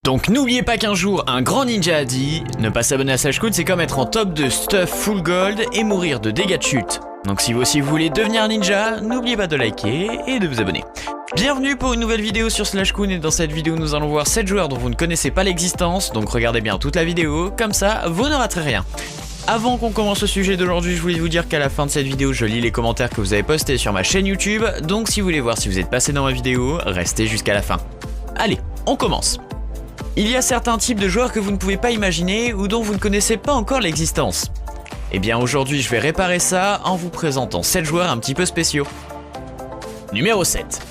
Donc n'oubliez pas qu'un jour, un grand ninja a dit « Ne pas s'abonner à Slashcoon, c'est comme être en top de stuff full gold et mourir de dégâts de chute. » Donc si vous aussi voulez devenir ninja, n'oubliez pas de liker et de vous abonner. Bienvenue pour une nouvelle vidéo sur Slashcoon et dans cette vidéo nous allons voir 7 joueurs dont vous ne connaissez pas l'existence, donc regardez bien toute la vidéo, comme ça vous ne raterez rien. Avant qu'on commence le sujet d'aujourd'hui, je voulais vous dire qu'à la fin de cette vidéo, je lis les commentaires que vous avez postés sur ma chaîne YouTube, donc si vous voulez voir si vous êtes passé dans ma vidéo, restez jusqu'à la fin. Allez, on commence. Il y a certains types de joueurs que vous ne pouvez pas imaginer ou dont vous ne connaissez pas encore l'existence. Et bien aujourd'hui je vais réparer ça en vous présentant 7 joueurs un petit peu spéciaux. Numéro 7.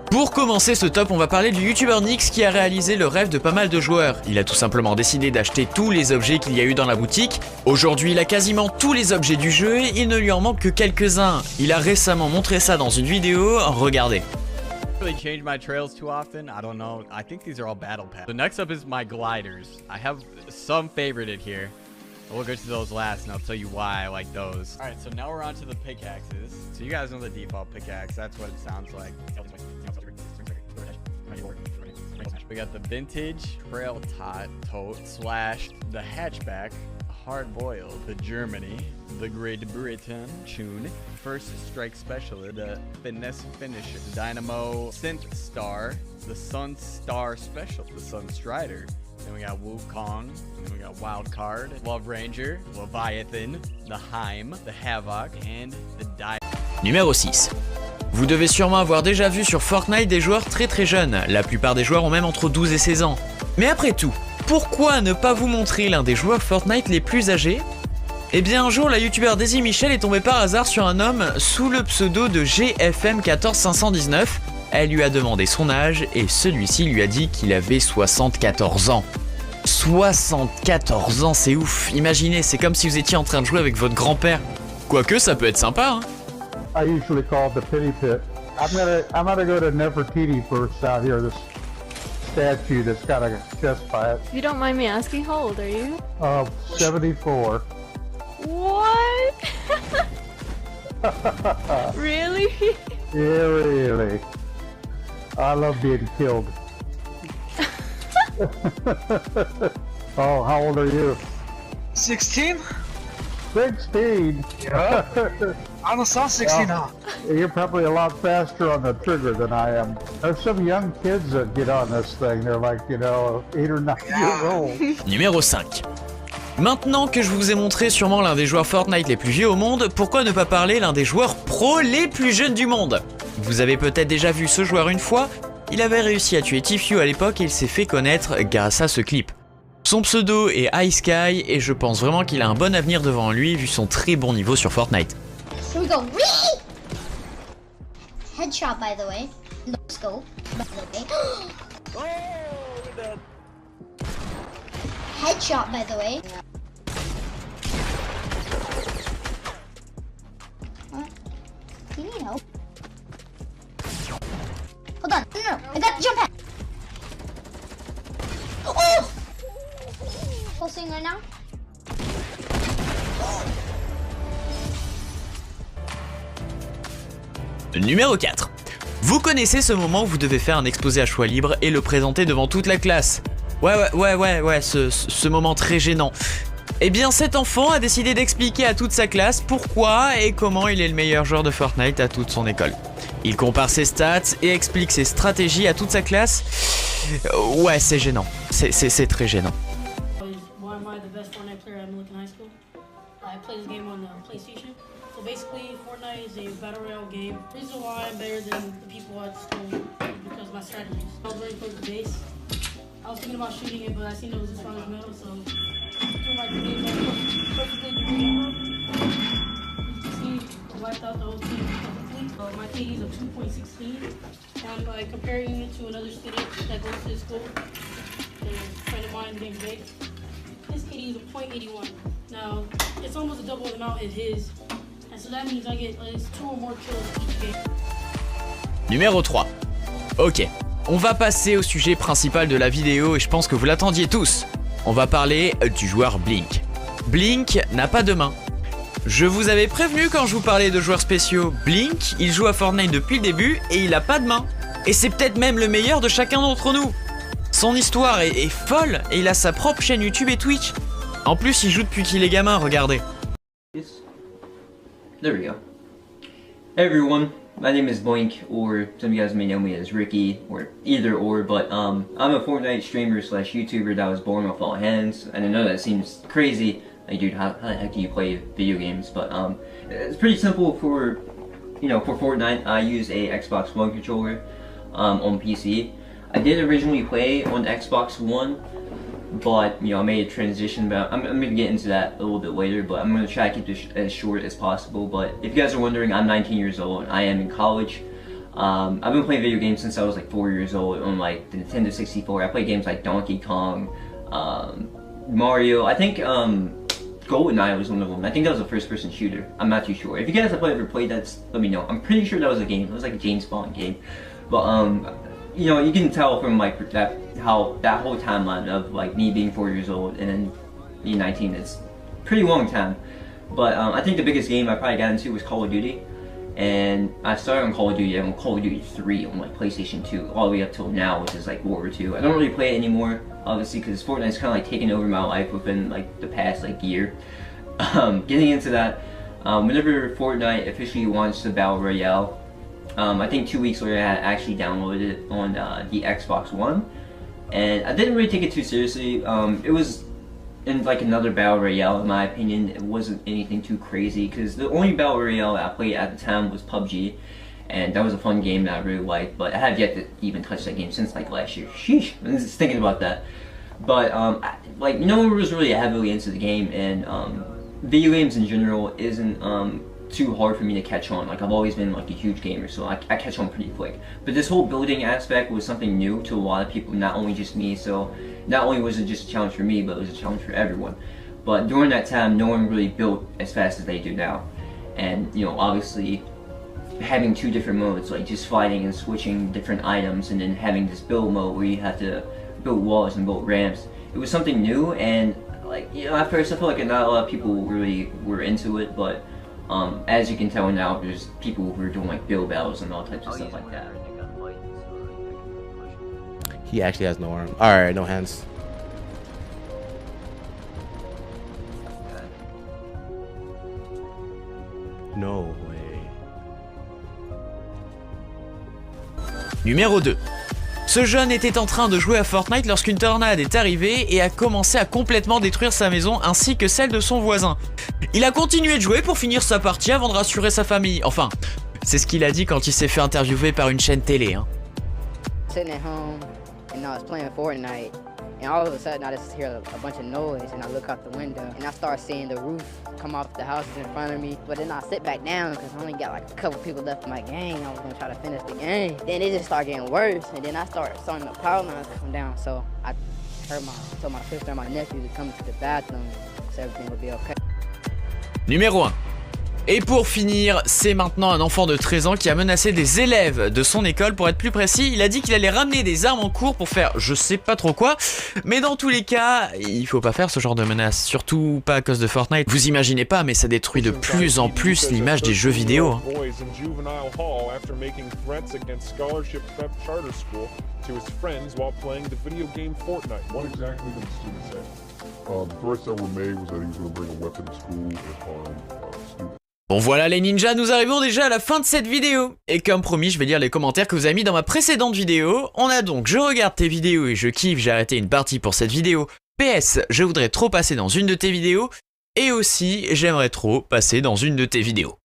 Pour commencer ce top, on va parler du youtubeur Nyx qui a réalisé le rêve de pas mal de joueurs. Il a tout simplement décidé d'acheter tous les objets qu'il y a eu dans la boutique. Aujourd'hui il a quasiment tous les objets du jeu et il ne lui en manque que quelques-uns. Il a récemment montré ça dans une vidéo, regardez. Really change my trails too often. I don't know. I think these are all battle pass. So next up is my gliders. I have some favorited here. We'll go to those last and I'll tell you why I like those. Alright, so now we're on to the pickaxes. So you guys know the default pickaxe. That's what it sounds like. We got the vintage trail tote slash the hatchback. Hard boiled, the Germany, the Great Britain tune, first strike special, the finesse finish, the Dynamo Synth Star, the Sun Star special, the Sun Strider. Then we got Wukong, and then we got Wild Card, Love Ranger, Leviathan, the Heim, the Havoc, and the Die. Numéro 6. Vous devez sûrement avoir déjà vu sur Fortnite des joueurs très jeunes, la plupart des joueurs ont même entre 12 et 16 ans. Mais après tout, pourquoi ne pas vous montrer l'un des joueurs Fortnite les plus âgés? Eh bien un jour la youtubeur Daisy Michel est tombée par hasard sur un homme sous le pseudo de GFM14519. Elle lui a demandé son âge et celui-ci lui a dit qu'il avait 74 ans. 74 ans, c'est ouf. Imaginez, c'est comme si vous étiez en train de jouer avec votre grand-père. Quoique ça peut être sympa, hein. I usually call it the pity pit. I'm gonna go to Nefertiti first out here. This statue that's got a chest by it. If you don't mind me asking, how old are you? 74. What? Really? Yeah, really. I love being killed. Oh, how old are you? 16? 16? Yeah. I almost saw 16 now. You're probably a lot faster on the trigger than I am. There's some young kids that get on this thing. They're like, 8 or 9 years old. Numéro 5. Maintenant que je vous ai montré sûrement l'un des joueurs Fortnite les plus vieux au monde, pourquoi ne pas parler l'un des joueurs pro les plus jeunes du monde? Vous avez peut-être déjà vu ce joueur une fois, il avait réussi à tuer Tfue à l'époque et il s'est fait connaître grâce à ce clip. Son pseudo est Ice Sky et je pense vraiment qu'il a un bon avenir devant lui vu son très bon niveau sur Fortnite. Here we go. Whee! Headshot, by the way. No scope, by the way. Headshot, by the way. What? Do you need help? Hold on. No. I got the jump pad. Oh! Pulsing right now. Numéro 4. Vous connaissez ce moment où vous devez faire un exposé à choix libre et le présenter devant toute la classe. Ouais, ce moment très gênant. Eh bien cet enfant a décidé d'expliquer à toute sa classe pourquoi et comment il est le meilleur joueur de Fortnite à toute son école. Il compare ses stats et explique ses stratégies à toute sa classe. Ouais, c'est gênant. C'est très gênant. I play this game on the PlayStation. So basically, Fortnite is a battle royale game. The reason why I'm better than the people at school is because of my strategies. I was ready for the base. I was thinking about shooting it, but I seen it was as strong as metal, so through my grenades, I perfectly designed. You can see, I wiped out the whole team completely. My KD is a 2.16, and I'm comparing it to another student that goes to the school. A friend of mine named Jake. His KD is a 0.81. Now, it's almost a double the amount as his, and so that means I get at least 2 or more kills each game. Numéro 3. Ok, on va passer au sujet principal de la vidéo et je pense que vous l'attendiez tous. On va parler du joueur Blink. Blink n'a pas de main. Je vous avais prévenu quand je vous parlais de joueurs spéciaux. Blink, il joue à Fortnite depuis le début et il a pas de main. Et c'est peut-être même le meilleur de chacun d'entre nous. Son histoire est folle et il a sa propre chaîne YouTube et Twitch. En plus, il joue depuis qu'il est gamin, regardez. There we go. Hey everyone, my name is Boink, or some of you guys may know me as Ricky, or either or, but I'm a Fortnite streamer slash YouTuber that was born with all hands, and I know that seems crazy, like dude, how the heck do you play video games, but it's pretty simple for, you know, for Fortnite. I use a Xbox One controller on PC. I did originally play on Xbox One, but you know I made a transition. But I'm gonna get into that a little bit later. But I'm gonna try to keep this as short as possible. But if you guys are wondering, I'm 19 years old and I am in college. I've been playing video games since I was like 4 years old on like the Nintendo 64. I played games like Donkey Kong, Mario. I think GoldenEye was one of them. I think that was a first-person shooter. I'm not too sure. If you guys have ever played that, let me know. I'm pretty sure that was a game. It was like a James Bond game. But you know, you can tell from like that how that whole timeline of like me being 4 years old and then me 19, it's pretty long time. But I think the biggest game I probably got into was Call of Duty, and I started on Call of Duty on Call of Duty 3 on like PlayStation 2 all the way up till now, which is like World War II. I don't really play it anymore, obviously, because Fortnite's kind of like taken over my life within like the past like year. Getting into that, whenever Fortnite officially launched the Battle Royale, I think 2 weeks later I actually downloaded it on the Xbox One, and I didn't really take it too seriously. It was in like another Battle Royale in my opinion. It wasn't anything too crazy because the only Battle Royale I played at the time was PUBG, and that was a fun game that I really liked, but I have yet to even touch that game since like last year. Sheesh, I'm just thinking about that. But like no one was really heavily into the game, and video games in general isn't too hard for me to catch on. Like I've always been like a huge gamer, so I catch on pretty quick. But this whole building aspect was something new to a lot of people, not only just me. So not only was it just a challenge for me, but it was a challenge for everyone. But during that time, no one really built as fast as they do now. And you know, obviously having two different modes, like just fighting and switching different items, and then having this build mode where you have to build walls and build ramps, it was something new. And like, you know, at first I feel like not a lot of people really were into it, but as you can tell now, there's people who are doing like build battles and all types of stuff like that. He actually has no arm. Alright, no hands. No way. Numéro 2. Ce jeune était en train de jouer à Fortnite lorsqu'une tornade est arrivée et a commencé à complètement détruire sa maison ainsi que celle de son voisin. Il a continué de jouer pour finir sa partie avant de rassurer sa famille. Enfin, c'est ce qu'il a dit quand il s'est fait interviewer par une chaîne télé. Hein. Sitting at home and I was playing Fortnite, and all of a sudden I just hear a bunch of noise, and I look out the window and I start seeing the roof come off the houses in front of me. But then I sit back down because I only got like a couple people left in my game. I was gonna try to finish the game. Then it just started getting worse, and then I started seeing the power lines come down. So I told my sister and my nephew to come to the bathroom so everything would be okay. Numéro 1. Et pour finir, c'est maintenant un enfant de 13 ans qui a menacé des élèves de son école. Pour être plus précis, il a dit qu'il allait ramener des armes en cours pour faire je sais pas trop quoi. Mais dans tous les cas, il faut pas faire ce genre de menace, surtout pas à cause de Fortnite. Vous imaginez pas, mais ça détruit de plus en plus l'image des jeux vidéo. Hein. Bon voilà les ninjas, nous arrivons déjà à la fin de cette vidéo. Et comme promis, je vais lire les commentaires que vous avez mis dans ma précédente vidéo. On a donc, je regarde tes vidéos et je kiffe, j'ai arrêté une partie pour cette vidéo. PS, je voudrais trop passer dans une de tes vidéos. Et aussi, j'aimerais trop passer dans une de tes vidéos.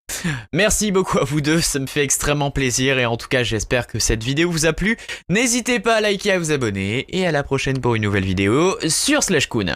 Merci beaucoup à vous deux, ça me fait extrêmement plaisir. Et en tout cas, j'espère que cette vidéo vous a plu. N'hésitez pas à liker et à vous abonner. Et à la prochaine pour une nouvelle vidéo sur Slashcoon.